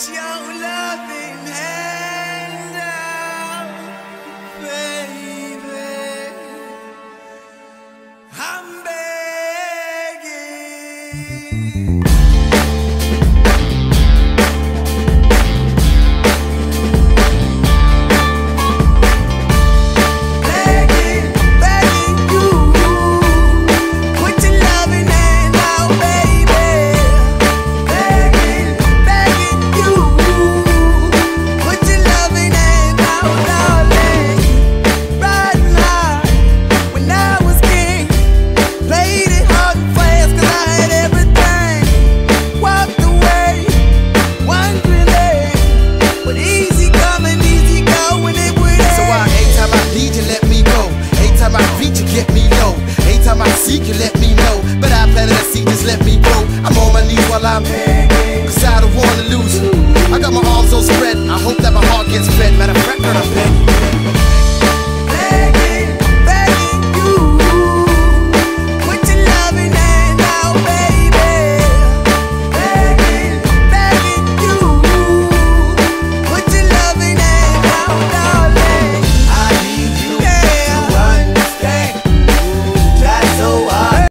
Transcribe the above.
your loving hand out, baby. I'm begging. You let me know, but I planted a seed, just let me grow. I'm on my knees while I'm begging, cause I don't wanna lose you. I got my arms all spread, I hope that my heart gets fed. Matter of fact, I'm begging.